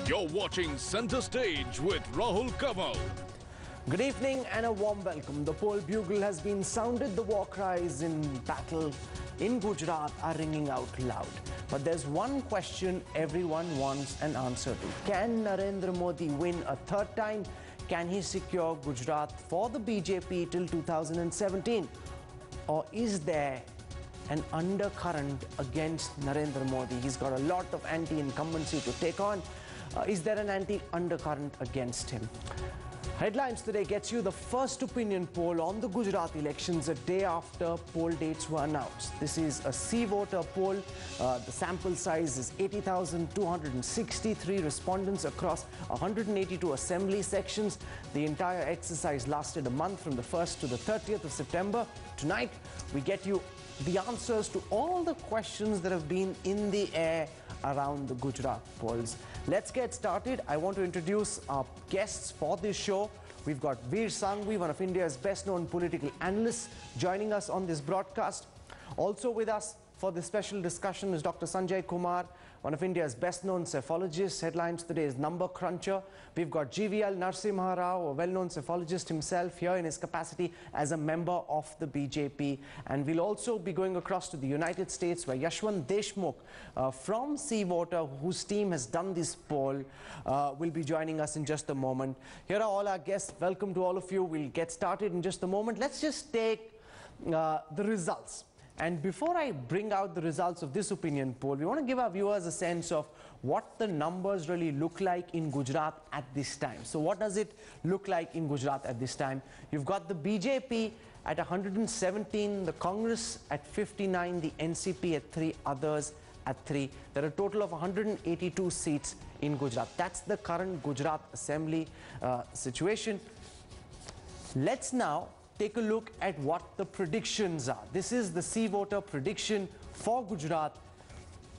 You're watching Center Stage with Rahul Kamal. Good evening and a warm welcome. The poll bugle has been sounded. The war cries in battle in Gujarat are ringing out loud. But there's one question everyone wants an answer to. Can Narendra Modi win a third time? Can he secure Gujarat for the BJP till 2017? Or is there an undercurrent against Narendra Modi? He's got a lot of anti-incumbency to take on. Is there an anti-undercurrent against him? Headlines today gets you the first opinion poll on the Gujarat elections a day after poll dates were announced. This is a C-voter poll. The sample size is 80,263 respondents across 182 assembly sections. The entire exercise lasted a month from the 1st to the 30th of September. Tonight, we get you the answers to all the questions that have been in the air around the Gujarat polls. Let's get started. I want to introduce our guests for this show. We've got Veer Sanghvi, one of India's best-known political analysts, joining us on this broadcast. Also with us for this special discussion is Dr. Sanjay Kumar, one of India's best-known cephalologists. Headlines today is Number Cruncher. We've got GVL Narasimha Rao, a well-known cephalologist himself, here in his capacity as a member of the BJP. And we'll also be going across to the United States, where Yashwant Deshmukh from C-Voter, whose team has done this poll, will be joining us in just a moment. Here are all our guests. Welcome to all of you. We'll get started in just a moment. Let's just take the results. And before I bring out the results of this opinion poll, we want to give our viewers a sense of what the numbers really look like in Gujarat at this time. So what does it look like in Gujarat at this time? You've got the BJP at 117, the Congress at 59, the NCP at 3, others at 3. There are a total of 182 seats in Gujarat. That's the current Gujarat Assembly situation. Let's now take a look at what the predictions are. This is the C-Voter prediction for Gujarat,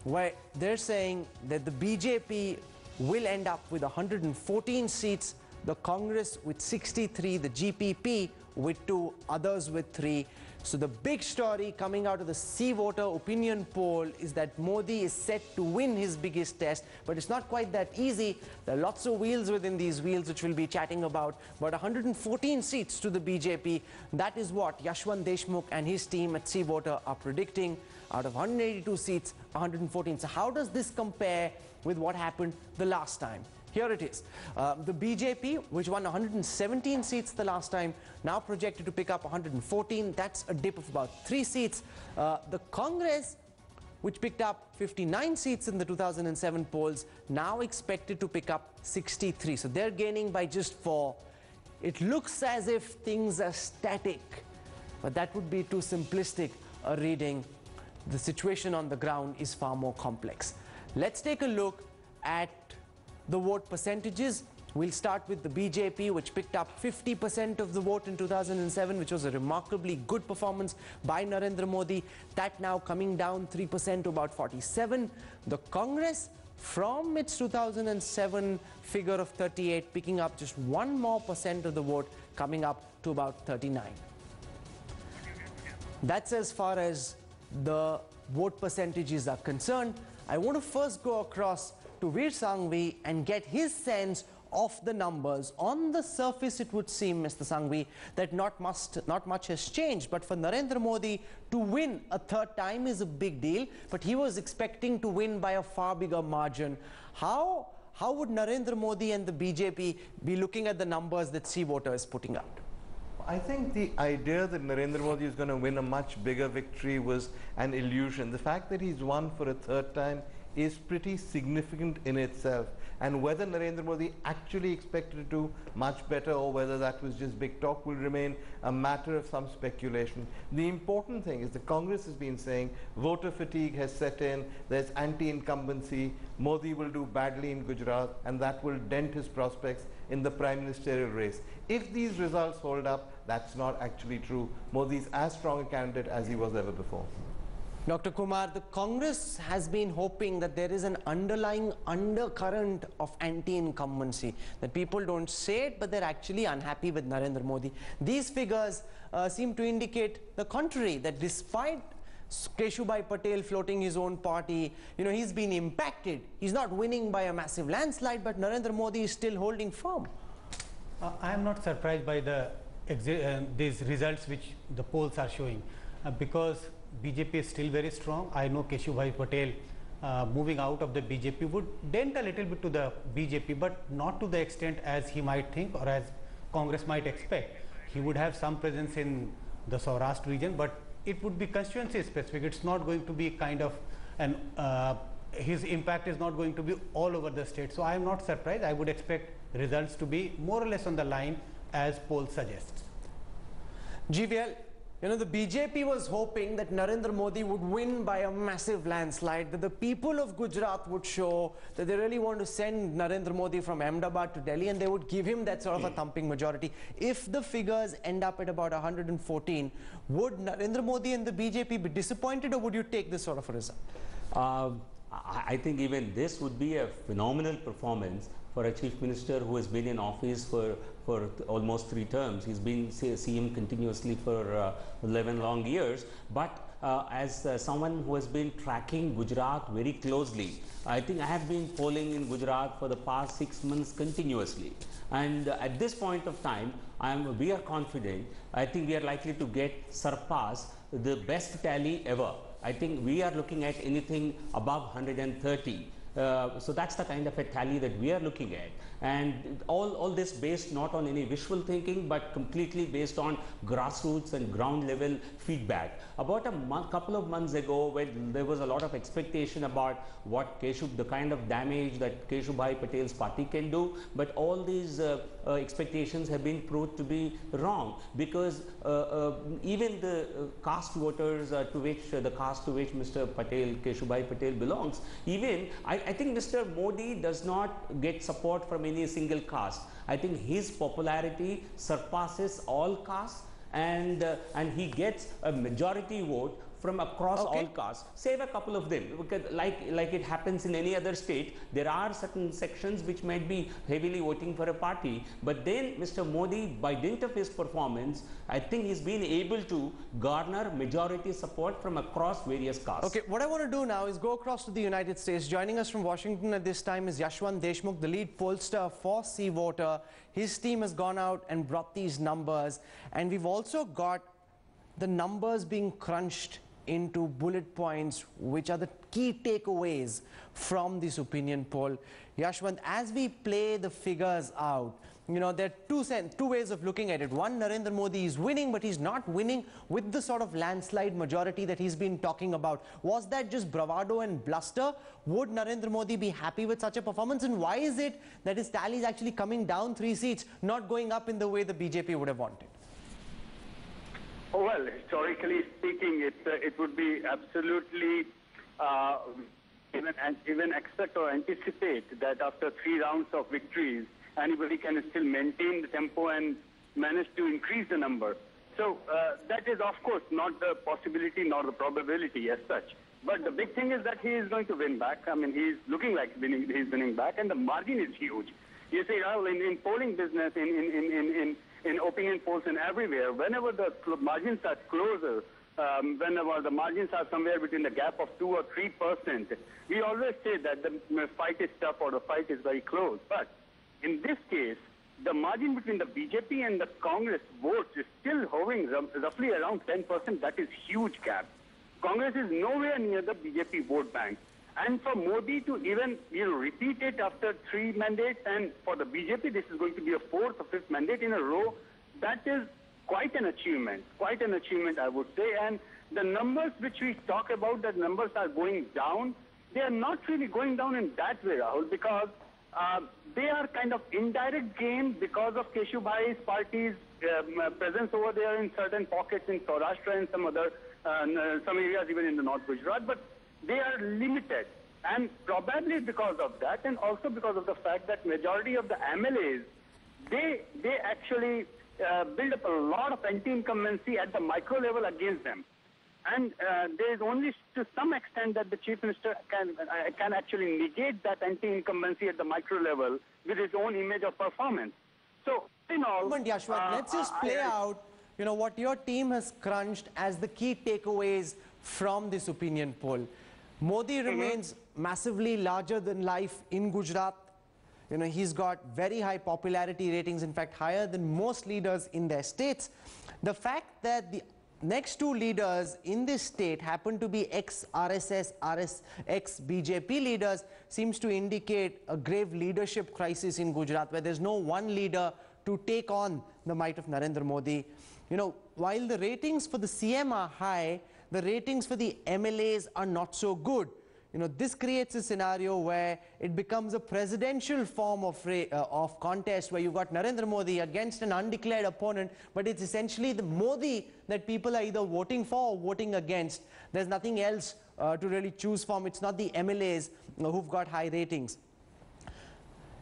where they're saying that the BJP will end up with 114 seats, the Congress with 63, the GPP with 2, others with 3. So the big story coming out of the C-Voter opinion poll is that Modi is set to win his biggest test, but it's not quite that easy. There are lots of wheels within these wheels, which we'll be chatting about, but 114 seats to the BJP. That is what Yashwant Deshmukh and his team at C-Voter are predicting. Out of 182 seats, 114. So how does this compare with what happened the last time? Here it is. The BJP, which won 117 seats the last time, now projected to pick up 114. That's a dip of about 3 seats. The Congress, which picked up 59 seats in the 2007 polls, now expected to pick up 63. So they're gaining by just 4. It looks as if things are static, but that would be too simplistic a reading. The situation on the ground is far more complex. Let's take a look at the vote percentages. We'll start with the BJP, which picked up 50% of the vote in 2007, which was a remarkably good performance by Narendra Modi. That now coming down 3% to about 47. The Congress, from its 2007 figure of 38, picking up just 1 more percent of the vote, coming up to about 39. That's as far as the vote percentages are concerned. I want to first go across to Veer Sanghvi and get his sense of the numbers. On the surface, it would seem, Mr. Sanghvi, that not much has changed. But for Narendra Modi to win a third time is a big deal. But he was expecting to win by a far bigger margin. How would Narendra Modi and the BJP be looking at the numbers that C-Voter is putting out? I think the idea that Narendra Modi is going to win a much bigger victory was an illusion. The fact that he's won for a third time is pretty significant in itself, and whether Narendra Modi actually expected to do much better or whether that was just big talk will remain a matter of some speculation. The important thing is the Congress has been saying voter fatigue has set in, there's anti-incumbency, Modi will do badly in Gujarat, and that will dent his prospects in the prime ministerial race. If these results hold up, that's not actually true. Modi is as strong a candidate as he was ever before. Dr. Kumar, the Congress has been hoping that there is an underlying undercurrent of anti-incumbency, that people don't say it, but they're actually unhappy with Narendra Modi. These figures seem to indicate the contrary, that despite Keshubhai Patel floating his own party. You know, he's been impacted. He's not winning by a massive landslide, but Narendra Modi is still holding firm. I am not surprised by these results which the polls are showing because BJP is still very strong. I know Keshubhai Patel moving out of the BJP would dent a little bit to the BJP, but not to the extent as he might think or as Congress might expect. He would have some presence in the Saurashtra region, but it would be constituency specific. It's not going to be kind of his impact is not going to be all over the state. So I am not surprised. I would expect results to be more or less on the line as polls suggest. GVL, you know, the BJP was hoping that Narendra Modi would win by a massive landslide, that the people of Gujarat would show that they really want to send Narendra Modi from Ahmedabad to Delhi and they would give him that sort of a thumping majority. If the figures end up at about 114, would Narendra Modi and the BJP be disappointed, or would you take this sort of a result? I think even this would be a phenomenal performance for a chief minister who has been in office for almost 3 terms. He's been CM continuously for 11 long years. But as someone who has been tracking Gujarat very closely, I think I have been polling in Gujarat for the past 6 months continuously. And at this point of time, we are confident. I think we are likely to surpass the best tally ever. I think we are looking at anything above 130. So that's the kind of a tally that we are looking at, and all this based not on any wishful thinking but completely based on grassroots and ground level feedback. About a couple of months ago, when there was a lot of expectation about what the kind of damage that Keshubhai Patel's party can do, but all these expectations have been proved to be wrong, because even the caste voters the caste to which Mr. Patel, Keshubhai Patel belongs, even I think Mr. Modi does not get support from any single caste. I think his popularity surpasses all castes, and he gets a majority vote from across all castes, save a couple of them, because like it happens in any other state, there are certain sections which might be heavily voting for a party, but then Mr. Modi, by dint of his performance, I think he's been able to garner majority support from across various castes. Okay, what I want to do now is go across to the United States. Joining us from Washington at this time is Yashwant Deshmukh, the lead pollster for C-Voter. His team has gone out and brought these numbers, and we've also got the numbers being crunched into bullet points, which are the key takeaways from this opinion poll. Yashwant, as we play the figures out, you know, there are two ways of looking at it. One, Narendra Modi is winning, but he's not winning with the sort of landslide majority that he's been talking about. Was that just bravado and bluster? Would Narendra Modi be happy with such a performance? And why is it that his tally is actually coming down 3 seats, not going up in the way the BJP would have wanted? Well, historically speaking, it would be absolutely even expect or anticipate that after 3 rounds of victories, anybody can still maintain the tempo and manage to increase the number. So that is, of course, not the possibility nor the probability as such. But the big thing is that he is going to win back. I mean, he's looking like he's winning back, and the margin is huge. You see, Rahul, in polling business, in opinion polls and everywhere, whenever the margins are closer, whenever the margins are somewhere between the gap of 2 or 3%, we always say that the fight is tough or the fight is very close. But in this case, the margin between the BJP and the Congress votes is still hovering roughly around 10%. That is huge gap. Congress is nowhere near the BJP vote bank. And for Modi to even repeat it after 3 mandates, and for the BJP this is going to be a 4th or 5th mandate in a row, that is quite an achievement I would say. And the numbers which we talk about, that numbers are going down, they are not really going down in that way, Rahul, because they are kind of indirect gain because of Keshubhai's party's presence over there in certain pockets in Saurashtra and some areas even in the North Gujarat, but they are limited. And probably because of that, and also because of the fact that majority of the MLAs, they actually build up a lot of anti-incumbency at the micro level against them. And there is only to some extent that the Chief Minister can actually negate that anti-incumbency at the micro level with his own image of performance. So, in all... Yashwant, let's just play out, what your team has crunched as the key takeaways from this opinion poll. Modi remains massively larger than life in Gujarat. You know, he's got very high popularity ratings, in fact, higher than most leaders in their states. The fact that the next two leaders in this state happen to be ex-RSS, ex-BJP leaders seems to indicate a grave leadership crisis in Gujarat, where there's no one leader to take on the might of Narendra Modi. You know, while the ratings for the CM are high, the ratings for the MLAs are not so good. You know, this creates a scenario where it becomes a presidential form of contest, where you've got Narendra Modi against an undeclared opponent, but it's essentially the Modi that people are either voting for or voting against. There's nothing else to really choose from. It's not the MLAs who've got high ratings.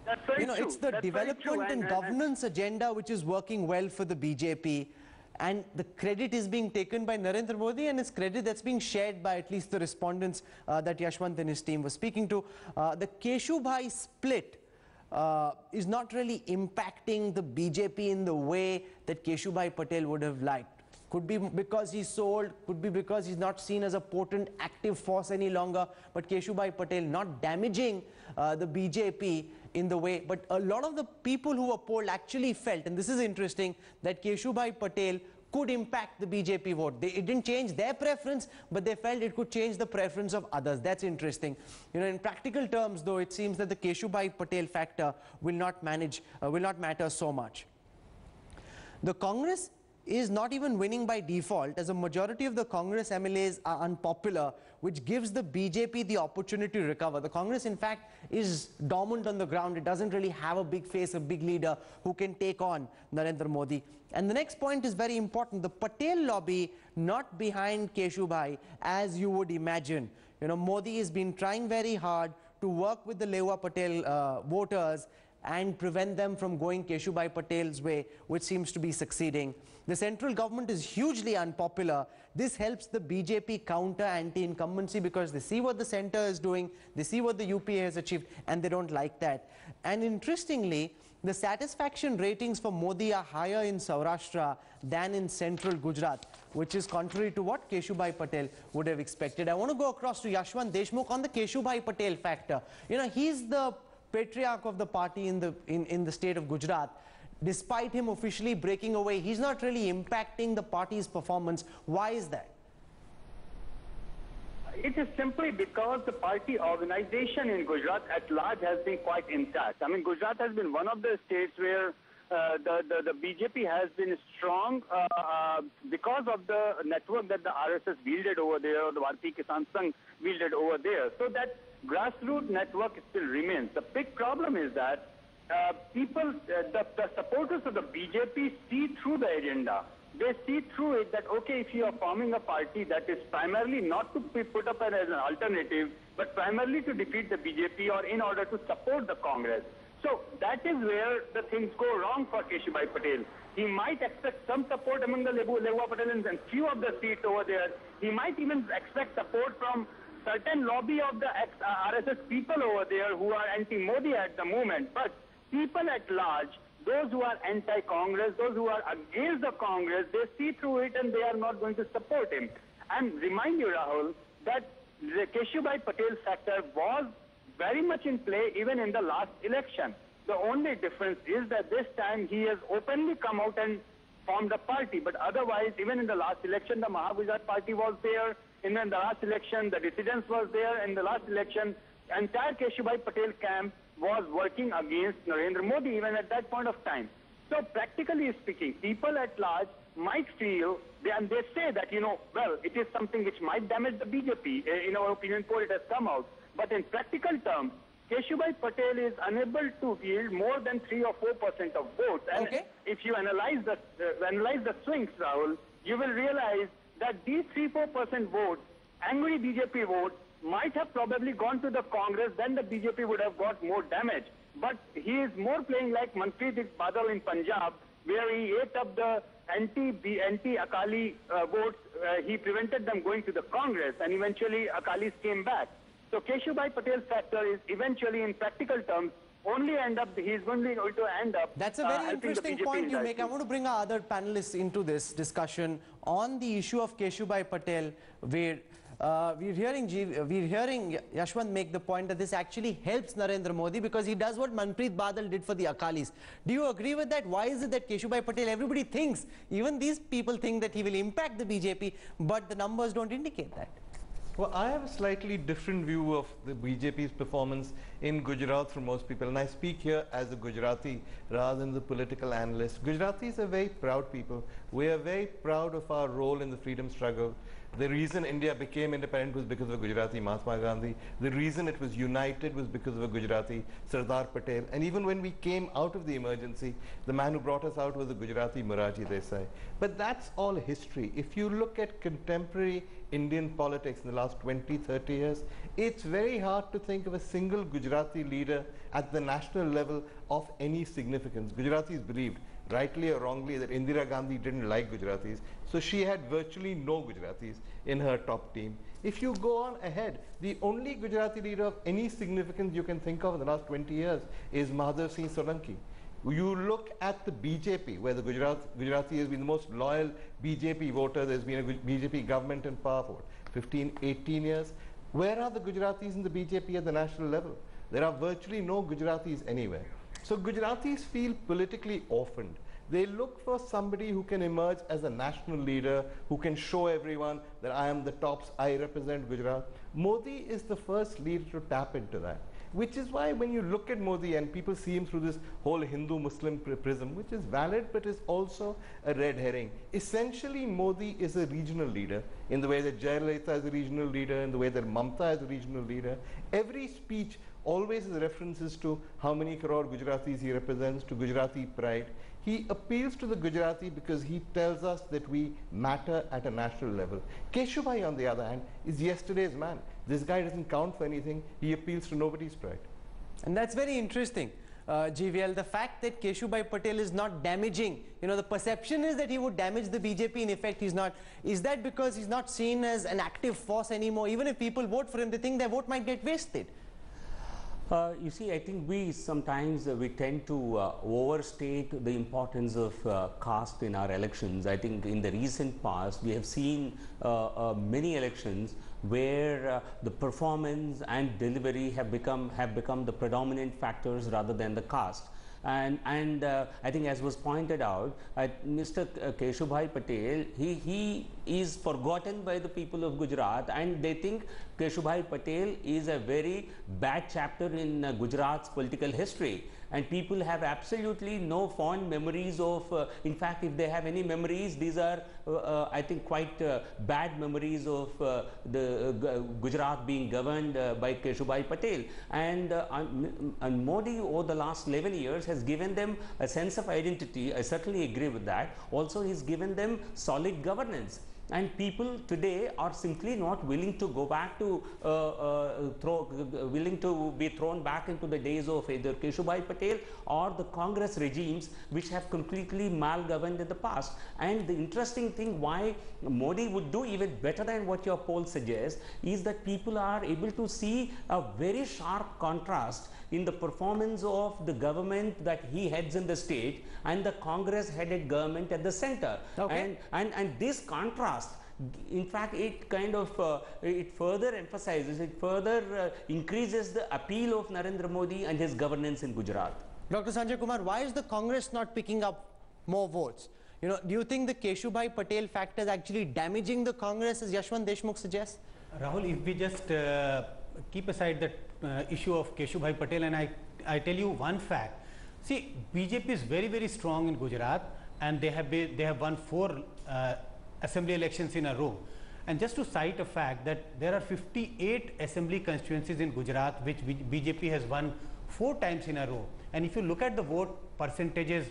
That's very true. It's the development and governance agenda which is working well for the BJP. And the credit is being taken by Narendra Modi, and it's credit that's being shared by at least the respondents that Yashwant and his team was speaking to. The Keshubhai split is not really impacting the BJP in the way that Keshubhai Patel would have liked. Could be because he's sold, could be because he's not seen as a potent active force any longer, but Keshubhai Patel not damaging the BJP in the way. But a lot of the people who were polled actually felt, and this is interesting, that Keshubhai Patel could impact the BJP vote. It didn't change their preference, but they felt it could change the preference of others. That's interesting. You know, in practical terms, though, it seems that the Keshubhai Patel factor will not matter so much. The Congress is not even winning by default, as a majority of the Congress MLAs are unpopular, which gives the BJP the opportunity to recover. The Congress, in fact, is dormant on the ground. It doesn't really have a big face, a big leader who can take on Narendra Modi. And the next point is very important. The Patel lobby not behind Keshubhai, as you would imagine. You know, Modi has been trying very hard to work with the Lehua Patel voters and prevent them from going Keshubhai Patel's way, which seems to be succeeding. The central government is hugely unpopular. This helps the BJP counter anti-incumbency because they see what the center is doing, they see what the UPA has achieved, and they don't like that. And interestingly, the satisfaction ratings for Modi are higher in Saurashtra than in central Gujarat, which is contrary to what Keshubhai Patel would have expected. I want to go across to Yashwant Deshmukh on the Keshubhai Patel factor. You know, he's the patriarch of the party in the state of Gujarat. Despite him officially breaking away, he's not really impacting the party's performance. Why is that? It is simply because the party organization in Gujarat at large has been quite intact. I mean, Gujarat has been one of the states where the BJP has been strong because of the network that the RSS wielded over there, or the Bharatiya Kisan Sangh wielded over there. So that grassroots network still remains. The big problem is that the supporters of the BJP see through the agenda. They see through it that, okay, if you are forming a party that is primarily not to be put up as an alternative, but primarily to defeat the BJP or in order to support the Congress. So that is where the things go wrong for Keshubhai Patel. He might expect some support among the Lehua Patels and few of the seats over there. He might even expect support from certain lobby of the ex-RSS people over there who are anti-Modi at the moment. But people at large, those who are anti-Congress, those who are against the Congress, they see through it and they are not going to support him. And remind you, Rahul, that the Keshubhai Patel factor was very much in play even in the last election. The only difference is that this time he has openly come out and formed a party. But otherwise, even in the last election, the Mahagujarat party was there. In the last election, the dissidents was there. In the last election, entire Keshubhai Patel camp was working against Narendra Modi even at that point of time. So practically speaking, people at large might feel, and they say that, you know, well, it is something which might damage the BJP. In our opinion poll, it has come out. But in practical terms, Keshubhai Patel is unable to yield more than 3 or 4% of votes. And if you analyze the swings, Rahul, you will realize that these 3-4% votes, angry BJP votes, might have probably gone to the Congress, then the BJP would have got more damage. But he is more playing like Manpreet Badal in Punjab, where he ate up the anti-Akali votes. He prevented them going to the Congress, and eventually Akalis came back. So Keshubhai Patel's factor is eventually, in practical terms, only end up, he's only going to end up. That's a very helping the interesting BJP point you make. I indirectly. want to bring our other panelists into this discussion on the issue of Keshubhai Patel, where we're hearing Yashwant make the point that this actually helps Narendra Modi because he does what Manpreet Badal did for the Akalis. Do you agree with that? Why is it that Keshubhai Patel, everybody thinks, even these people think that he will impact the BJP, but the numbers don't indicate that? Well, I have a slightly different view of the BJP's performance in Gujarat from most people, and I speak here as a Gujarati rather than the political analyst. Gujaratis are very proud people. We are very proud of our role in the freedom struggle. The reason India became independent was because of a Gujarati Mahatma Gandhi. The reason it was united was because of a Gujarati Sardar Patel. And even when we came out of the emergency, the man who brought us out was a Gujarati Morarji Desai. But that's all history. If you look at contemporary Indian politics in the last 20, 30 years, it's very hard to think of a single Gujarati leader at the national level of any significance. Gujaratis believed, rightly or wrongly, that Indira Gandhi didn't like Gujaratis, so she had virtually no Gujaratis in her top team. If you go on ahead, the only Gujarati leader of any significance you can think of in the last 20 years is Madhav Singh Solanki. You look at the BJP, where the Gujarati has been the most loyal BJP voter. There's been a BJP government in power for 15, 18 years. Where are the Gujaratis in the BJP at the national level? There are virtually no Gujaratis anywhere. So Gujaratis feel politically orphaned. They look for somebody who can emerge as a national leader, who can show everyone that I am the tops, I represent Gujarat. Modi is the first leader to tap into that. Which is why when you look at Modi and people see him through this whole Hindu-Muslim prism, which is valid but is also a red herring. Essentially, Modi is a regional leader in the way that Jayalalitha is a regional leader, in the way that Mamta is a regional leader. Every speech always has references to how many crore Gujaratis he represents, to Gujarati pride. He appeals to the Gujarati because he tells us that we matter at a national level. Keshubhai, on the other hand, is yesterday's man. This guy doesn't count for anything. He appeals to nobody's pride. And that's very interesting, GVL. The fact that Keshubhai Patel is not damaging, the perception is that he would damage the BJP. In effect, he's not. Is that because he's not seen as an active force anymore? Even if people vote for him, they think their vote might get wasted. You see, I think we sometimes we tend to overstate the importance of caste in our elections. I think in the recent past we have seen many elections where the performance and delivery have become the predominant factors rather than the caste. And I think, as was pointed out, Mr. Keshubhai Patel, he is forgotten by the people of Gujarat, and they think Keshubhai Patel is a very bad chapter in Gujarat's political history. And people have absolutely no fond memories of, in fact, if they have any memories, these are, I think, quite bad memories of the Gujarat being governed by Keshubhai Patel. And Modi, over the last 11 years, has given them a sense of identity. I certainly agree with that. Also, he's given them solid governance. And people today are simply not willing to go back to willing to be thrown back into the days of either Keshubhai Patel or the Congress regimes, which have completely mal-governed in the past. And the interesting thing why Modi would do even better than what your poll suggests is that people are able to see a very sharp contrast in the performance of the government that he heads in the state and the Congress-headed government at the center. Okay. And this contrast, in fact, it kind of it further emphasizes, it further increases the appeal of Narendra Modi and his governance in Gujarat. Dr. Sanjay Kumar, why is the Congress not picking up more votes? Do you think the Keshubhai Patel factor is actually damaging the Congress, as Yashwant Deshmukh suggests? Rahul, if we just keep aside the issue of Keshubhai Patel, and I tell you one fact. See, BJP is very, very strong in Gujarat, and they have won 4 assembly elections in a row. And just to cite a fact that there are 58 assembly constituencies in Gujarat which BJP has won 4 times in a row. And if you look at the vote percentages,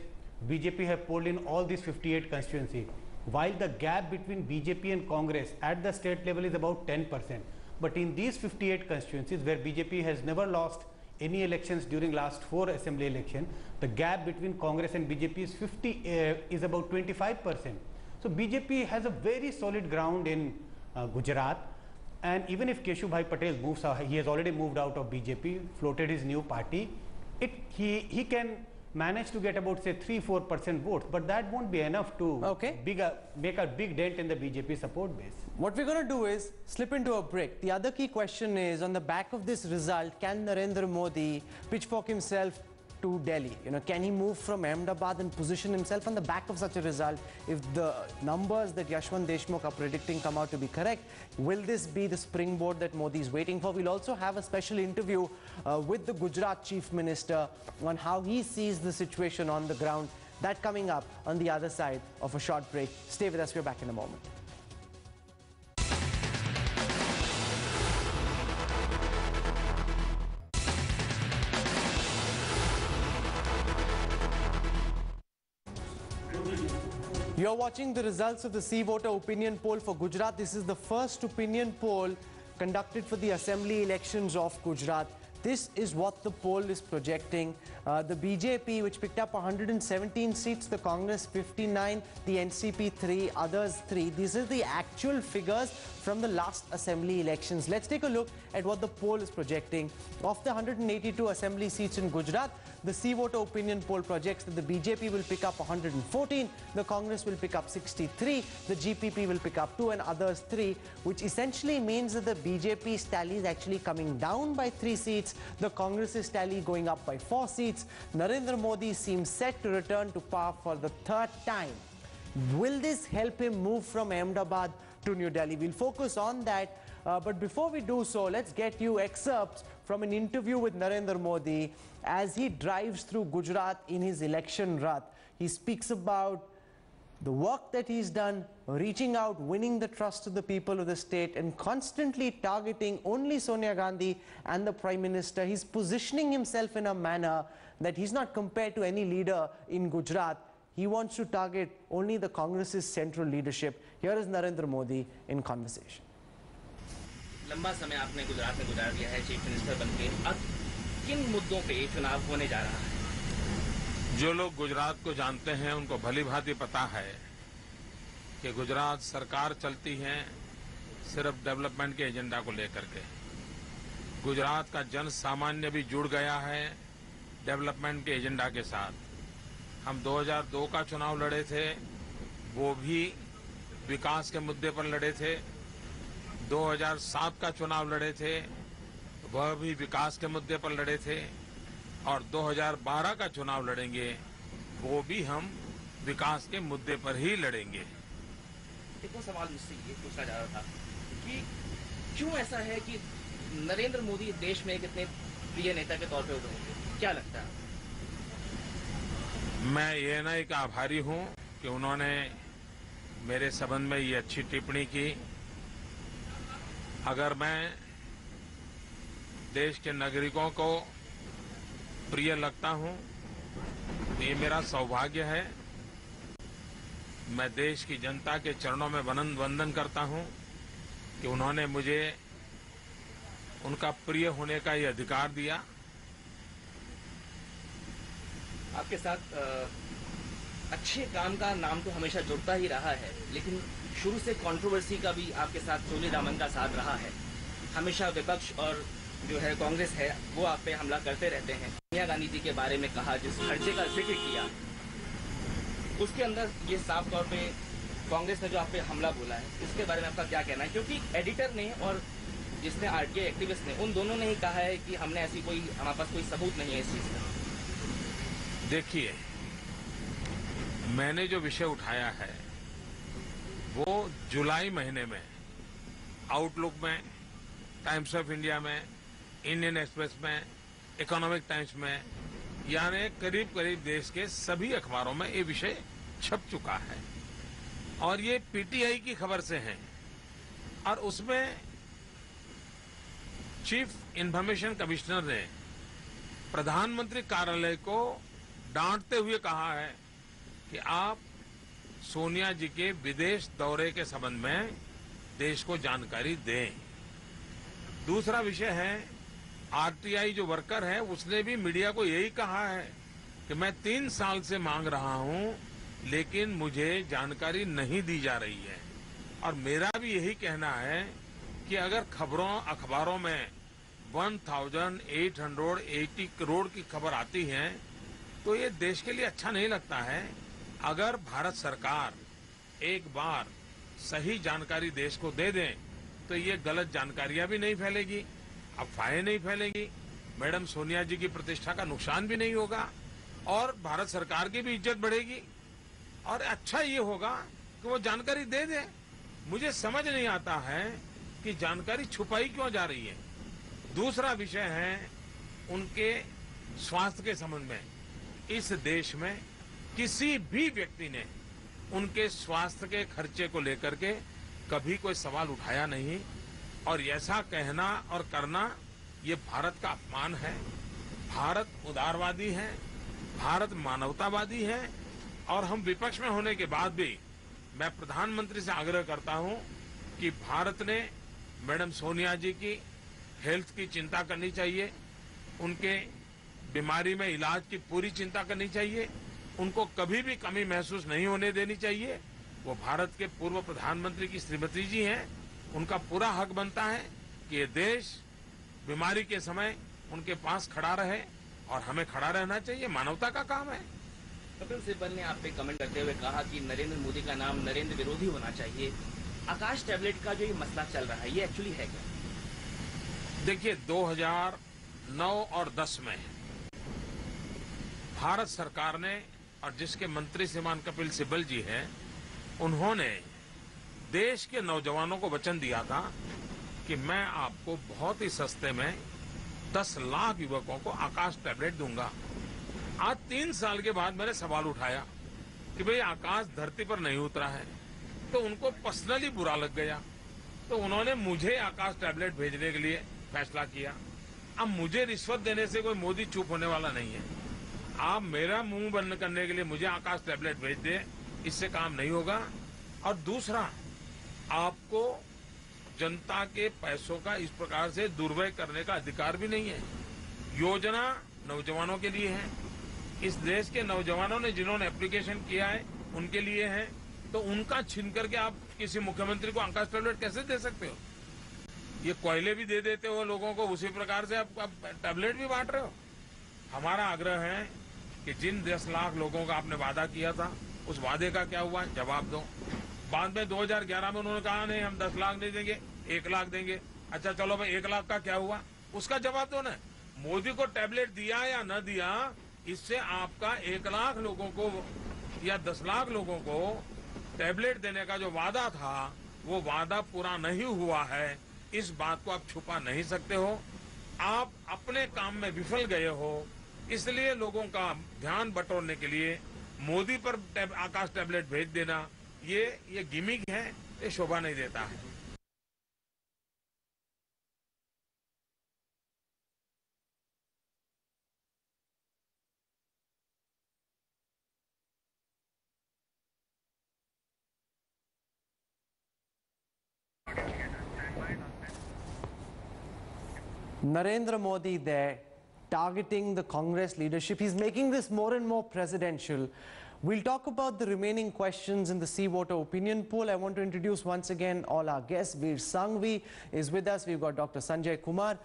BJP have polled in all these 58 constituencies, while the gap between BJP and Congress at the state level is about 10%. But in these 58 constituencies where BJP has never lost any elections during last 4 assembly elections, the gap between Congress and BJP is about 25%. So BJP has a very solid ground in Gujarat, and even if Keshubhai Patel moves out, he has already moved out of BJP, floated his new party, he can manage to get about say 3-4% votes, but that won't be enough to make a big dent in the BJP support base. What we're going to do is slip into a break. The other key question is, on the back of this result, can Narendra Modi pitchfork himself to Delhi? You know, can he move from Ahmedabad and position himself on the back of such a result? If the numbers that Yashwant Deshmukh are predicting come out to be correct, will this be the springboard that Modi is waiting for? We'll also have a special interview with the Gujarat Chief Minister on how he sees the situation on the ground. That coming up on the other side of a short break. Stay with us, we're back in a moment. You're watching the results of the Sea Voter opinion poll for Gujarat. This is the first opinion poll conducted for the assembly elections of Gujarat. This is what the poll is projecting. The BJP, which picked up 117 seats, the Congress 59, the NCP 3, others 3. These are the actual figures from the last assembly elections. Let's take a look at what the poll is projecting. Of the 182 assembly seats in Gujarat, the Sea Voter opinion poll projects that the BJP will pick up 114, the Congress will pick up 63, the GPP will pick up 2 and others 3, which essentially means that the BJP's tally is actually coming down by 3 seats, the Congress's tally going up by 4 seats. Narendra Modi seems set to return to power for the third time. Will this help him move from Ahmedabad to New Delhi? We'll focus on that. But before we do so, let's get you excerpts from an interview with Narendra Modi as he drives through Gujarat in his election rath. He speaks about the work that he's done, reaching out, winning the trust of the people of the state, and constantly targeting only Sonia Gandhi and the Prime Minister. He's positioning himself in a manner that he's not compared to any leader in Gujarat. He wants to target only the Congress's central leadership. Here is Narendra Modi in conversation. लंबा समय आपने गुजरात में गुजार दिया है chief minister बनके, अब किन मुद्दों पे चुनाव होने जा रहा है? जो लोग गुजरात को जानते हैं उनको भली भांति पता है कि गुजरात सरकार चलती है सिर्फ डेवलपमेंट के एजेंडा को लेकर के। गुजरात का जन सामान्य भी जुड़ गया है डेवलपमेंट के एजेंडा के साथ। हम 2002 का चुनाव लड़े थे, वो भी विकास के मुद्दे पर लड़े थे। 2007 का चुनाव लड़े थे, वह भी विकास के मुद्दे पर लड़े थे। और 2012 का चुनाव लड़ेंगे, वो भी हम विकास के मुद्दे पर ही लड़ेंगे। एक और सवाल मुझसे ये पूछना चाह रहा था कि क्यों ऐसा है कि नरेंद्र मोदी देश में एक इतने प्रिय नेता के तौर पे उभरे, क्या लगता है? मैं एएनआई का आभारी हूं कि उन्होंने मेरे संबंध में ये अच्छी टिप्पणी की। अगर मैं देश के नागरिकों को प्रिय लगता हूं तो ये मेरा सौभाग्य है। मैं देश की जनता के चरणों में वंदन करता हूं कि उन्होंने मुझे उनका प्रिय होने का ये अधिकार दिया। आपके साथ अच्छे काम का नाम तो हमेशा जुड़ता ही रहा है, लेकिन शुरू से कंट्रोवर्सी का भी आपके साथ सोनी दामन का साथ रहा है। हमेशा विपक्ष और जो है कांग्रेस है वो आप पे हमला करते रहते हैं। सोनिया गांधी जी के बारे में कहा, जिस खर्चे का जिक्र किया, उसके अंदर ये साफ तौर पे कांग्रेस ने जो आप पे हमला बोला है, इसके बारे में आपका क्या कहना है? क्योंकि एडिटर ने और जिसने आरटीआई एक्टिविस्ट ने, उन दोनों ने ही कहा है कि हमने ऐसी कोई, हमारे पास कोई सबूत नहीं है इस चीज का। देखिए, मैंने जो विषय उठाया है वो जुलाई महीने में आउटलुक में, टाइम्स ऑफ इंडिया में, इंडियन एक्सप्रेस में, इकोनॉमिक टाइम्स में, यानी करीब करीब देश के सभी अखबारों में ये विषय छप चुका है। और ये पीटीआई की खबर से है और उसमें चीफ इंफॉर्मेशन कमिश्नर ने प्रधानमंत्री कार्यालय को डांटते हुए कहा है कि आप सोनिया जी के विदेश दौरे के संबंध में देश को जानकारी दें। दूसरा विषय है, आरटीआई जो वर्कर है उसने भी मीडिया को यही कहा है कि मैं 3 साल से मांग रहा हूं लेकिन मुझे जानकारी नहीं दी जा रही है। और मेरा भी यही कहना है कि अगर खबरों अखबारों में 1880 करोड़ की खबर आती है तो ये देश के लिए अच्छा नहीं लगता है। अगर भारत सरकार एक बार सही जानकारी देश को दे दें तो ये गलत जानकारियां भी नहीं फैलेगी, अफवाहें नहीं फैलेंगी, मैडम सोनिया जी की प्रतिष्ठा का नुकसान भी नहीं होगा और भारत सरकार की भी इज्जत बढ़ेगी। और अच्छा ये होगा कि वो जानकारी दे दे। मुझे समझ नहीं आता है कि जानकारी छुपाई क्यों जा रही है। दूसरा विषय है उनके स्वास्थ्य के संबंध में। इस देश में किसी भी व्यक्ति ने उनके स्वास्थ्य के खर्चे को लेकर के कभी कोई सवाल उठाया नहीं और ऐसा कहना और करना ये भारत का अपमान है। भारत उदारवादी है, भारत मानवतावादी है और हम विपक्ष में होने के बाद भी मैं प्रधानमंत्री से आग्रह करता हूं कि भारत ने मैडम सोनिया जी की हेल्थ की चिंता करनी चाहिए, उनके बीमारी में इलाज की पूरी चिंता करनी चाहिए, उनको कभी भी कमी महसूस नहीं होने देनी चाहिए। वो भारत के पूर्व प्रधानमंत्री की श्रीमती जी हैं, उनका पूरा हक बनता है कि ये देश बीमारी के समय उनके पास खड़ा रहे और हमें खड़ा रहना चाहिए, मानवता का काम है। कपिल सिब्बल ने आप पे कमेंट करते हुए कहा कि नरेंद्र मोदी का नाम नरेंद्र विरोधी होना चाहिए। आकाश टैबलेट का जो ये मसला चल रहा है ये एक्चुअली है क्या? देखिए 2009 और 10 में भारत सरकार ने और जिसके मंत्री श्रीमान कपिल सिब्बल जी हैं, उन्होंने देश के नौजवानों को वचन दिया था कि मैं आपको बहुत ही सस्ते में 10 लाख युवकों को आकाश टैबलेट दूंगा। आज 3 साल के बाद मैंने सवाल उठाया कि भाई आकाश धरती पर नहीं उतरा है, तो उनको पर्सनली बुरा लग गया, तो उन्होंने मुझे आकाश टैबलेट भेजने के लिए फैसला किया। अब मुझे रिश्वत देने से कोई मोदी चुप होने वाला नहीं है। आप मेरा मुंह बंद करने के लिए मुझे आकाश टैबलेट भेज दे, इससे काम नहीं होगा। और दूसरा, आपको जनता के पैसों का इस प्रकार से दुर्व्यय करने का अधिकार भी नहीं है। योजना नौजवानों के लिए है, इस देश के नौजवानों ने जिन्होंने एप्लीकेशन किया है उनके लिए है, तो उनका छीन करके आप किसी मुख्यमंत्री को आकाश टैबलेट कैसे दे सकते हो? ये कोयले भी दे देते हो लोगों को, उसी प्रकार से आप टैबलेट भी बांट रहे हो। हमारा आग्रह है कि जिन 10 लाख लोगों का आपने वादा किया था उस वादे का क्या हुआ, जवाब दो। बाद में 2011 में उन्होंने कहा नहीं हम 10 लाख नहीं देंगे, 1 लाख देंगे। अच्छा चलो भाई 1 लाख का क्या हुआ, उसका जवाब दो ना। मोदी को टैबलेट दिया या न दिया, इससे आपका 1 लाख लोगों को या 10 लाख लोगों को टैबलेट देने का जो वादा था वो वादा पूरा नहीं हुआ है। इस बात को आप छुपा नहीं सकते हो। आप अपने काम में विफल गए हो, इसलिए लोगों का ध्यान बटोरने के लिए मोदी पर आकाश टैबलेट भेज देना ये गिमिक है, ये शोभा नहीं देता है। Narendra Modi there targeting the Congress leadership. He's making this more and more presidential. We'll talk about the remaining questions in the Sea Water opinion poll. I want to introduce once again all our guests. Veer Sanghvi is with us. We've got Dr. Sanjay Kumar.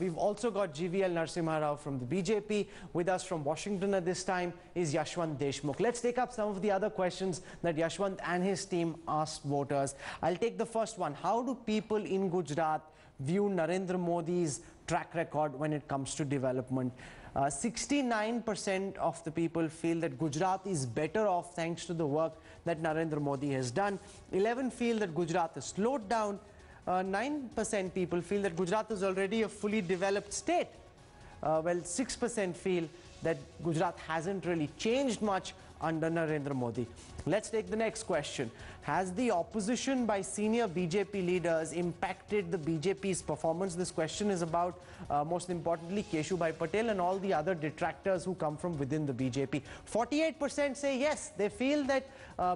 We've also got GVL Narasimha Rao from the BJP. With us from Washington at this time is Yashwant Deshmukh. Let's take up some of the other questions that Yashwant and his team asked voters. I'll take the first one. How do people in Gujarat view Narendra Modi's track record when it comes to development? 69% of the people feel that Gujarat is better off thanks to the work that Narendra Modi has done. 11 feel that Gujarat has slowed down. 9% people feel that Gujarat is already a fully developed state. Well, 6% feel that Gujarat hasn't really changed much under Narendra Modi. Let's take the next question. Has the opposition by senior BJP leaders impacted the BJP's performance? This question is about, most importantly, Keshubhai Patel and all the other detractors who come from within the BJP. 48% say yes, they feel that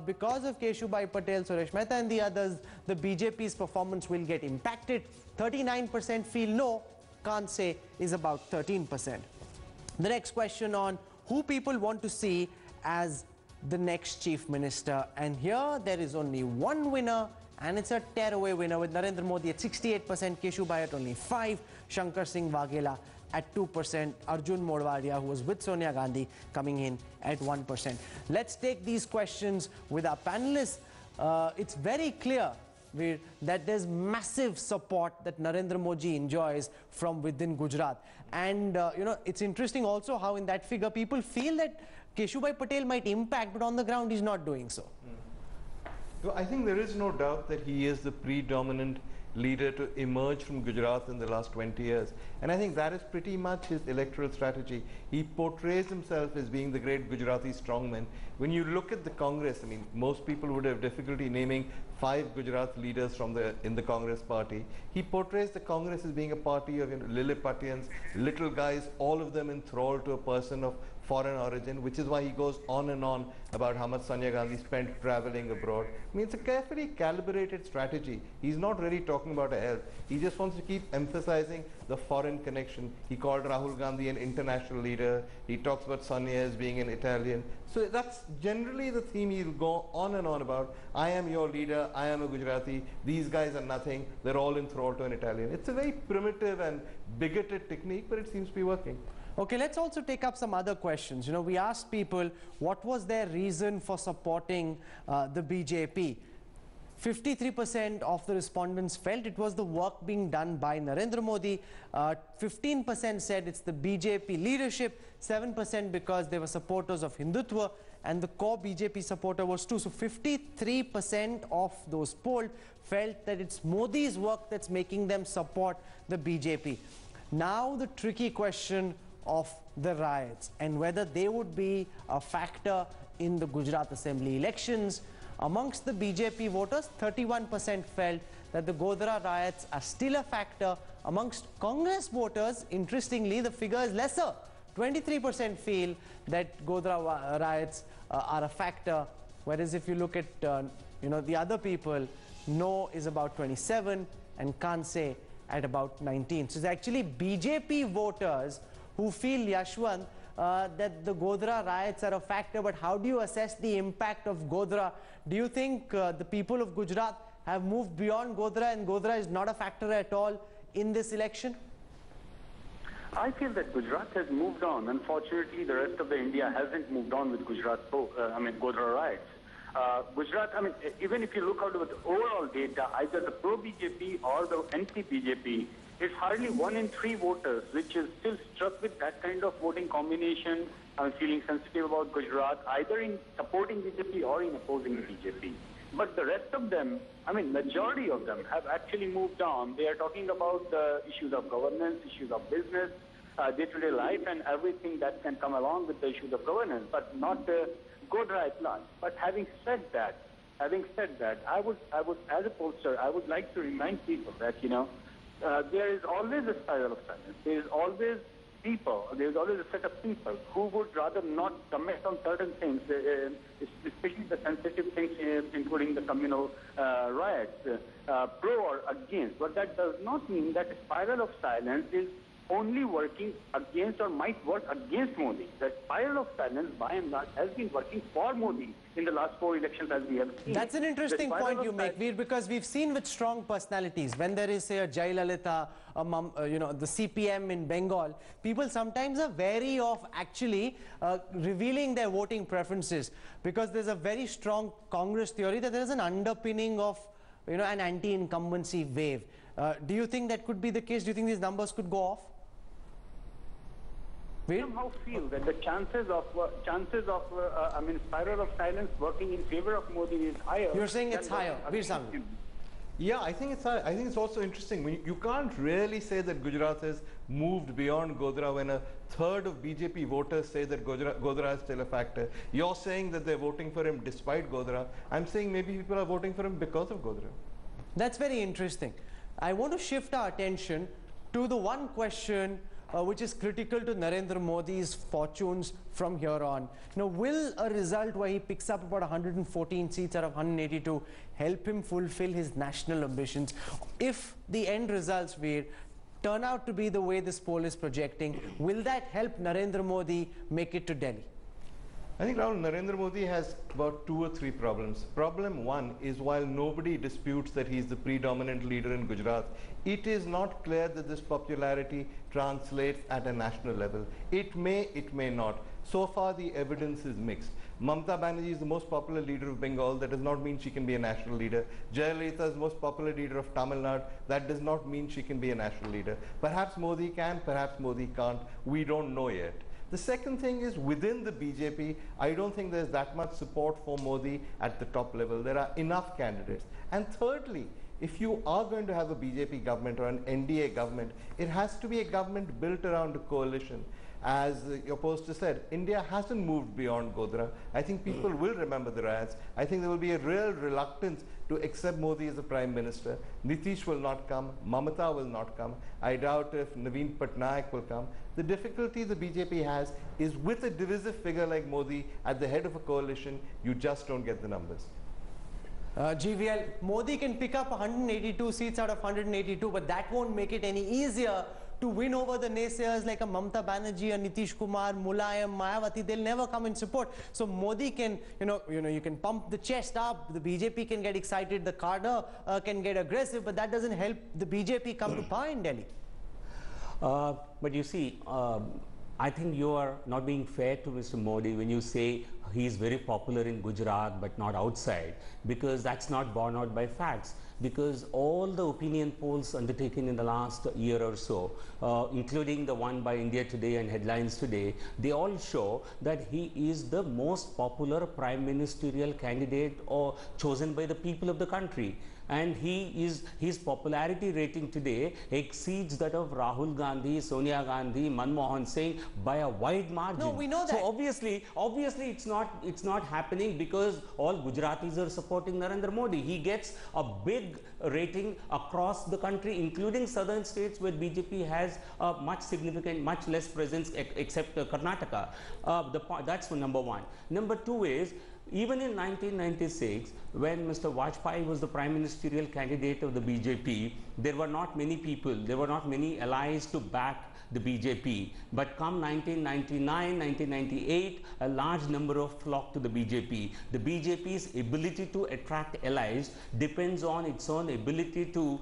because of Keshubhai Patel, Suresh Mehta and the others, the BJP's performance will get impacted. 39% feel no, can't say is about 13%. The next question on who people want to see as the next chief minister, and here there is only one winner and it's a tearaway winner with Narendra Modi at 68%, Keshubhai at only 5%, Shankar Singh Waghela at 2%, Arjun Modwadia, who was with Sonia Gandhi, coming in at 1%. Let's take these questions with our panelists. It's very clear, Veer, that there's massive support that Narendra Modi enjoys from within Gujarat. And, it's interesting also how in that figure people feel that Keshubhai Patel might impact, but on the ground he's not doing so. So I think there is no doubt that he is the predominant leader to emerge from Gujarat in the last 20 years. And I think that is pretty much his electoral strategy. He portrays himself as being the great Gujarati strongman. When you look at the Congress, I mean, most people would have difficulty naming 5 Gujarat leaders from in the Congress party. He portrays the Congress as being a party of Lilliputians, little guys, all of them enthralled to a person of foreign origin, which is why he goes on and on about how much Sonia Gandhi spent traveling abroad. I mean, it's a carefully calibrated strategy. He's not really talking about a health. He just wants to keep emphasizing the foreign connection. He called Rahul Gandhi an international leader. He talks about Sonia as being an Italian. So that's generally the theme he'll go on and on about. I am your leader. I am a Gujarati. These guys are nothing. They're all enthralled to an Italian. It's a very primitive and bigoted technique, but it seems to be working. Okay, let's also take up some other questions. We asked people what was their reason for supporting the BJP. 53% of the respondents felt it was the work being done by Narendra Modi. 15% said it's the BJP leadership. 7% because they were supporters of Hindutva, and the core BJP supporter was 2. So 53% of those polled felt that it's Modi's work that's making them support the BJP. Now the tricky question of the riots and whether they would be a factor in the Gujarat Assembly elections. Amongst the BJP voters, 31% felt that the Godhra riots are still a factor. Amongst Congress voters, interestingly, the figure is lesser. 23% feel that Godhra riots are a factor, whereas if you look at the other people, no is about 27 and can't say at about 19. So it's actually BJP voters who feel, Yashwant, that the Godhra riots are a factor, but how do you assess the impact of Godhra? Do you think the people of Gujarat have moved beyond Godhra and Godhra is not a factor at all in this election? I feel that Gujarat has moved on. Unfortunately, the rest of the India hasn't moved on with Godhra riots. Gujarat, even if you look out at the overall data, either the pro-BJP or the anti-BJP, it's hardly 1 in 3 voters which is still struck with that kind of voting combination, feeling sensitive about Gujarat, either in supporting BJP or in opposing the BJP. But the rest of them, majority of them have actually moved on. They are talking about the issues of governance, issues of business, day-to-day life, and everything that can come along with the issues of governance, but not Godhra at large. But having said that, I would, as a pollster, I would like to remind people that, there is always a spiral of silence. There is always a set of people who would rather not comment on certain things, especially the sensitive things, including the communal riots, pro or against. But that does not mean that a spiral of silence is only working against or might work against Modi. The spiral of silence, by and large, has been working for Modi in the last 4 elections, as we have seen. That's an interesting point you make, Veer, because we've seen with strong personalities, when there is, say, a Jayalalitha, the CPM in Bengal, people sometimes are wary of actually revealing their voting preferences, because there's a very strong Congress theory that there is an underpinning of an anti-incumbency wave. Do you think that could be the case? Do you think these numbers could go off? I somehow feel that the chances of spiral of silence working in favor of Modi is higher. You're saying it's higher, Veer Sanghavi. Yeah, I think it's also interesting. You can't really say that Gujarat has moved beyond Godhra when a third of BJP voters say that Godhra is still a factor. You're saying that they're voting for him despite Godhra. I'm saying maybe people are voting for him because of Godhra. That's very interesting. I want to shift our attention to the one question which is critical to Narendra Modi's fortunes from here on. Will a result where he picks up about 114 seats out of 182 help him fulfill his national ambitions? If the end results, Veer, turn out to be the way this poll is projecting, will that help Narendra Modi make it to Delhi? I think Rahul, Narendra Modi has about 2 or 3 problems. Problem 1 is while nobody disputes that he is the predominant leader in Gujarat, it is not clear that this popularity translates at a national level. It may not. So far the evidence is mixed. Mamata Banerjee is the most popular leader of Bengal. That does not mean she can be a national leader. Jayalalitha is the most popular leader of Tamil Nadu. That does not mean she can be a national leader. Perhaps Modi can, perhaps Modi can't. We don't know yet. The second thing is within the BJP, I don't think there's that much support for Modi at the top level. There are enough candidates. And thirdly, if you are going to have a BJP government or an NDA government, it has to be a government built around a coalition. As your poster said, India hasn't moved beyond Godhra. I think people will remember the riots. I think there will be a real reluctance to accept Modi as a prime minister. Nitish will not come. Mamata will not come. I doubt if Naveen Patnaik will come. The difficulty the BJP has is with a divisive figure like Modi at the head of a coalition, you just don't get the numbers. GVL, Modi can pick up 182 seats out of 182, but that won't make it any easier to win over the naysayers like a Mamata Banerjee, a Nitish Kumar, Mulayam, Mayawati. They'll never come in support. So Modi can, you can pump the chest up, the BJP can get excited, the cadre can get aggressive, but that doesn't help the BJP come to power in Delhi. But you see, I think you are not being fair to Mr. Modi when you say he is very popular in Gujarat but not outside, because that's not borne out by facts. Because all the opinion polls undertaken in the last year or so, including the one by India Today and Headlines Today, they all show that he is the most popular prime ministerial candidate or chosen by the people of the country. And his popularity rating today exceeds that of Rahul Gandhi, Sonia Gandhi, Manmohan Singh by a wide margin. No, we know that. So obviously it's not happening because all Gujaratis are supporting Narendra Modi. He gets a big rating across the country, including southern states where BJP has much less presence except Karnataka. That's number one. Number two is, even in 1996, when Mr. Vajpayee was the prime ministerial candidate of the BJP, there were not many people, there were not many allies to back the BJP. But come 1999, 1998, a large number of flocked to the BJP. The BJP's ability to attract allies depends on its own ability to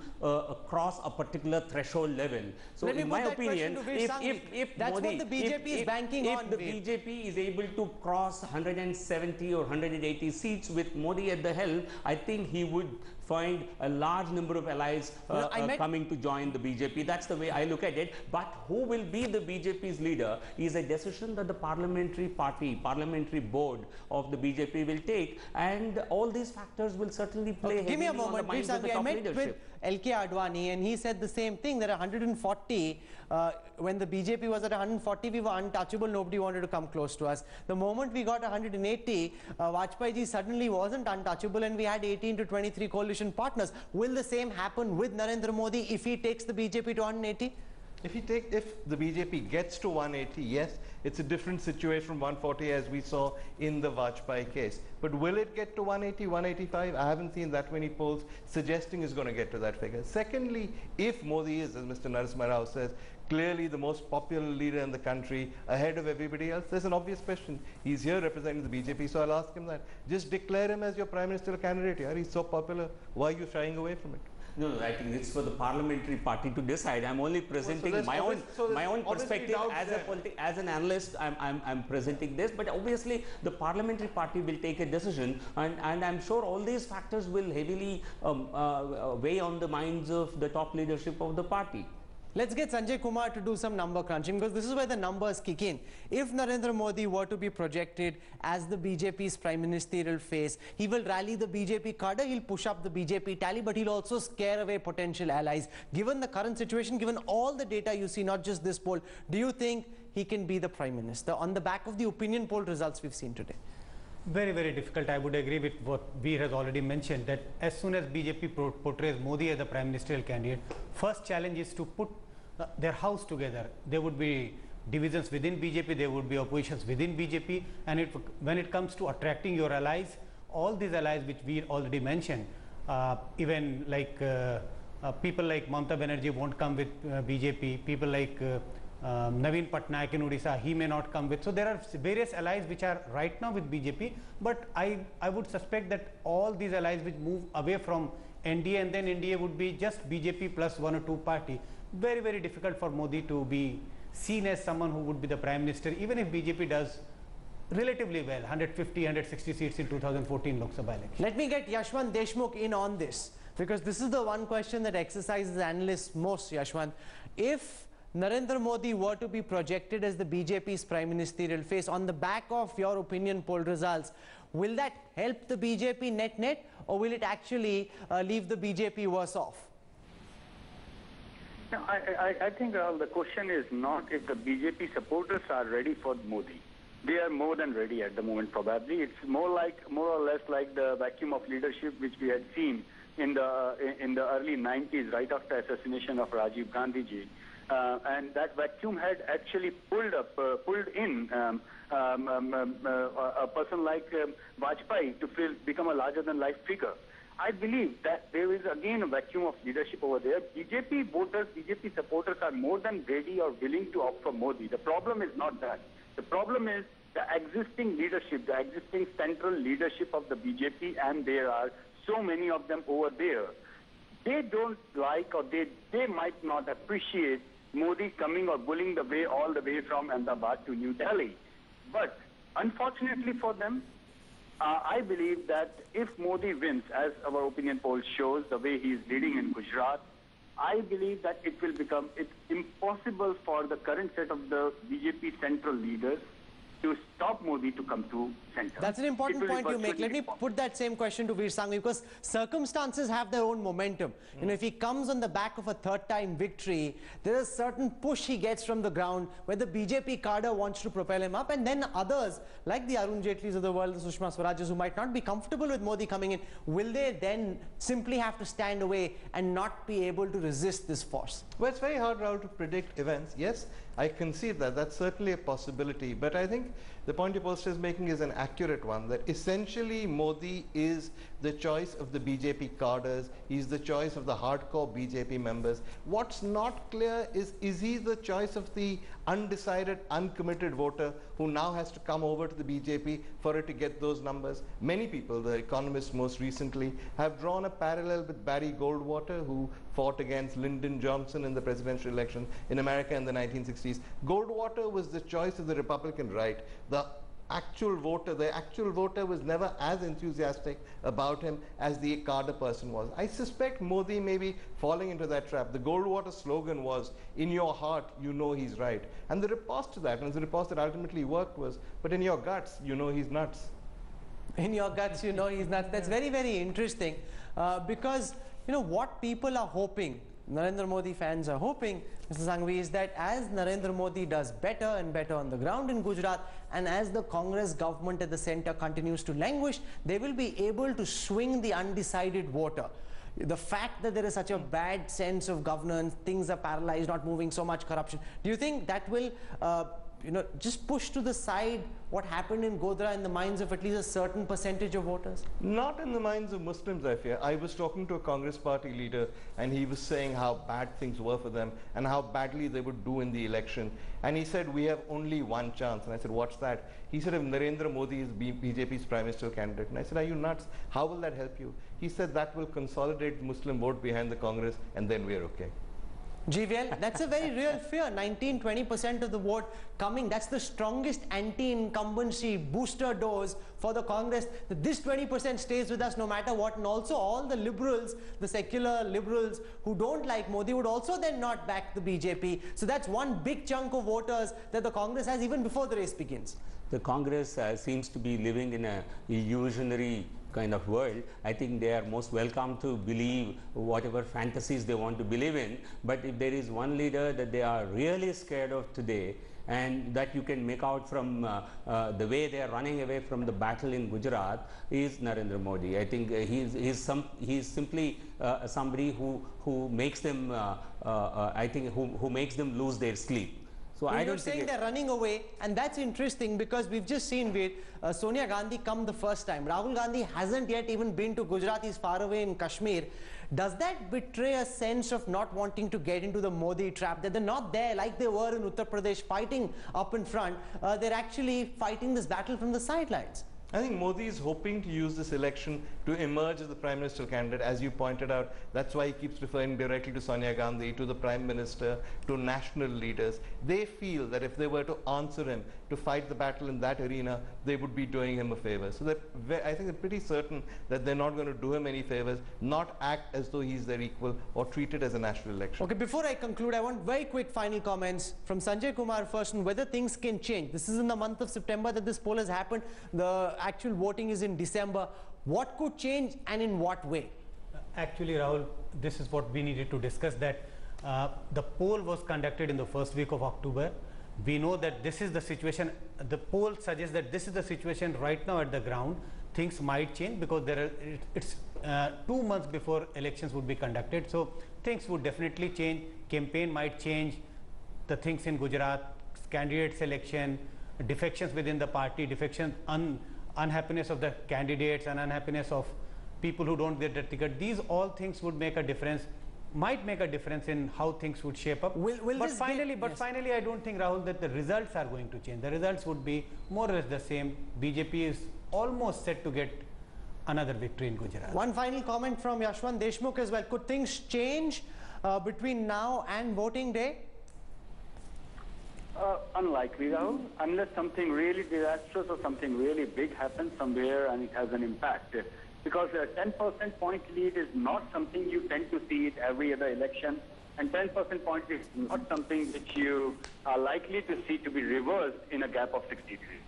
cross a particular threshold level. So in my opinion, if that's Modi, what the BJP is banking on. If the BJP is able to cross 170 or 180 seats with Modi at the helm, I think he would find a large number of allies coming to join the BJP. That's the way I look at it. But who will be the BJP's leader is a decision that the parliamentary board of the BJP will take, and all these factors will certainly play heavily on the minds of the top leadership. With LK Advani, and he said the same thing. There are 140. When the BJP was at 140, we were untouchable. Nobody wanted to come close to us. The moment we got 180, Vajpayee ji suddenly wasn't untouchable, and we had 18 to 23 coalition partners. Will the same happen with Narendra Modi if he takes the BJP to 180? If the BJP gets to 180, yes, it's a different situation from 140 as we saw in the Vajpayee case. But will it get to 180, 185? I haven't seen that many polls suggesting it's going to get to that figure. Secondly, if Modi is, as Mr. Narasimha Rao says, clearly the most popular leader in the country, ahead of everybody else, there's an obvious question. He's here representing the BJP, so I'll ask him that. Just declare him as your prime ministerial candidate. Yeah? He's so popular. Why are you shying away from it? No, I think it's for the parliamentary party to decide. I'm only presenting my own perspective as an analyst. I'm presenting this, but obviously the parliamentary party will take a decision, and I'm sure all these factors will heavily weigh on the minds of the top leadership of the party. Let's get Sanjay Kumar to do some number crunching, because this is where the numbers kick in. If Narendra Modi were to be projected as the BJP's prime ministerial face, he will rally the BJP cadre, he'll push up the BJP tally, but he'll also scare away potential allies. Given the current situation, given all the data you see, not just this poll, do you think he can be the prime minister on the back of the opinion poll results we've seen today? Very, very difficult. I would agree with what Veer has already mentioned, that as soon as BJP portrays Modi as the prime ministerial candidate, first challenge is to put their house together. There would be divisions within BJP, there would be oppositions within BJP, and when it comes to attracting your allies, all these allies which we already mentioned, even like people like Mamata Banerjee won't come with BJP, people like Naveen Patnaik in Odisha, he may not come with. So there are various allies which are right now with BJP, but I would suspect that all these allies which move away from NDA, and then NDA would be just BJP plus one or two party. Very, very difficult for Modi to be seen as someone who would be the Prime Minister, even if BJP does relatively well, 150, 160 seats in 2014 Lok Sabha election. Let me get Yashwant Deshmukh in on this, because this is the one question that exercises analysts most, Yashwant. If Narendra Modi were to be projected as the BJP's prime ministerial face on the back of your opinion poll results, will that help the BJP net-net, or will it actually leave the BJP worse off? No, I think the question is not if the BJP supporters are ready for Modi. They are more than ready at the moment, probably. It's more or less like the vacuum of leadership which we had seen in the early 90s, right after assassination of Rajiv Gandhi ji. And that vacuum had actually pulled in a person like Vajpayee to become a larger-than-life figure. I believe that there is again a vacuum of leadership over there. BJP voters, BJP supporters are more than ready or willing to opt for Modi. The problem is not that. The problem is the existing leadership, the existing central leadership of the BJP, and there are so many of them over there. They don't like, or they might not appreciate Modi coming or bullying the way all the way from Ahmedabad to New Delhi. But unfortunately for them, I believe that if Modi wins, as our opinion poll shows, the way he is leading in Gujarat, I believe that it's impossible for the current set of the BJP central leaders to stop Modi to come to center. That's an important point you make. Let me put that same question to Veer Sanghvi, because circumstances have their own momentum. You know, if he comes on the back of a third-time victory, there is a certain push he gets from the ground where the BJP cadre wants to propel him up, and then others, like the Arun Jaitlis of the world, the Sushma Swarajas, who might not be comfortable with Modi coming in, will they then simply have to stand away and not be able to resist this force? Well, it's very hard, Rahul, to predict events. Yes, I concede that. That's certainly a possibility. But I think the point your pollster is making is an accurate one, that essentially Modi is the choice of the BJP cadres. He's the choice of the hardcore BJP members. What's not clear is he the choice of the undecided, uncommitted voter who now has to come over to the BJP for it to get those numbers? Many people, the economists most recently, have drawn a parallel with Barry Goldwater, who fought against Lyndon Johnson in the presidential election in America in the 1960s. Goldwater was the choice of the Republican right. The actual voter was never as enthusiastic about him as the cadre person was. I suspect Modi may be falling into that trap. The Goldwater slogan was, "In your heart, you know he's right." And the riposte to that, and the riposte that ultimately worked, was, "But in your guts, you know he's nuts." In your guts, you know he's nuts. That's very, very interesting, because, you know, what people are hoping, Narendra Modi fans are hoping, Mr. Sanghvi, is that as Narendra Modi does better and better on the ground in Gujarat, and as the Congress government at the center continues to languish, they will be able to swing the undecided voter. The fact that there is such a bad sense of governance, things are paralyzed, not moving, so much corruption, do you think that will just push to the side what happened in Godhra in the minds of at least a certain percentage of voters? Not in the minds of Muslims, I fear. I was talking to a Congress party leader, and he was saying how bad things were for them and how badly they would do in the election. And he said, "We have only one chance." And I said, "What's that?" He said, "If Narendra Modi is BJP's prime minister candidate." And I said, "Are you nuts? How will that help you?" He said, "That will consolidate the Muslim vote behind the Congress, and then we're okay." GVL, that's a very real fear. 19-20% of the vote coming. That's the strongest anti-incumbency booster dose for the Congress. This 20% stays with us no matter what. And also all the liberals, the secular liberals who don't like Modi, would also then not back the BJP. So that's one big chunk of voters that the Congress has even before the race begins. The Congress seems to be living in a illusionary kind of world. I think they are most welcome to believe whatever fantasies they want to believe in, but if there is one leader that they are really scared of today, and that you can make out from the way they are running away from the battle in Gujarat, is Narendra Modi. I think he is simply somebody who makes them who makes them lose their sleep. So well, I you're don't saying think they're running away, and that's interesting because we've just seen with Sonia Gandhi come the first time. Rahul Gandhi hasn't yet even been to Gujarat. He's far away in Kashmir. Does that betray a sense of not wanting to get into the Modi trap, that they're not there like they were in Uttar Pradesh fighting up in front? They're actually fighting this battle from the sidelines. I think Modi is hoping to use this election to emerge as the Prime Minister candidate. As you pointed out, that's why he keeps referring directly to Sonia Gandhi, to the Prime Minister, to national leaders. They feel that if they were to answer him, to fight the battle in that arena, they would be doing him a favor. So I think they're pretty certain that they're not going to do him any favors, not act as though he's their equal or treat it as a national election. Okay, before I conclude, I want very quick final comments from Sanjay Kumar first on whether things can change. This is in the month of September that this poll has happened. The actual voting is in December. What could change and in what way? Actually, Rahul, this is what we needed to discuss, that the poll was conducted in the first week of October. We know that this is the situation. The poll suggests that this is the situation right now at the ground. Things might change because it's 2 months before elections would be conducted. So things would definitely change. Campaign might change. The things in Gujarat, candidate selection, defections within the party, defection, unhappiness of the candidates and unhappiness of people who don't get the ticket. These all things would make a difference, might make a difference in how things would shape up. But finally, I don't think, Rahul, that the results are going to change. The results would be more or less the same. BJP is almost set to get another victory in Gujarat. One final comment from Yashwant Deshmukh as well. Could things change between now and voting day? Unlikely, Rahul, unless something really disastrous or something really big happens somewhere and it has an impact. Because a 10% point lead is not something you tend to see it every other election, and 10% point is not something which you are likely to see to be reversed in a gap of 60 degrees.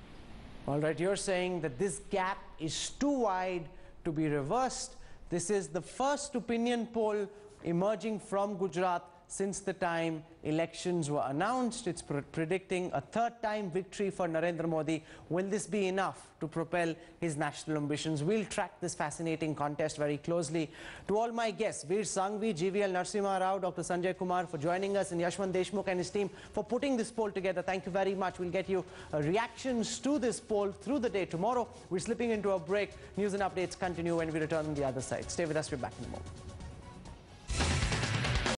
All right, you're saying that this gap is too wide to be reversed. This is the first opinion poll emerging from Gujarat since the time elections were announced. It's predicting a third-time victory for Narendra Modi. Will this be enough to propel his national ambitions? We'll track this fascinating contest very closely. To all my guests, Veer Sanghvi, GVL Narasimha Rao, Dr. Sanjay Kumar for joining us, and Yashwant Deshmukh and his team for putting this poll together. Thank you very much. We'll get you reactions to this poll through the day tomorrow. We're slipping into a break. News and updates continue when we return on the other side. Stay with us. We're back in a moment.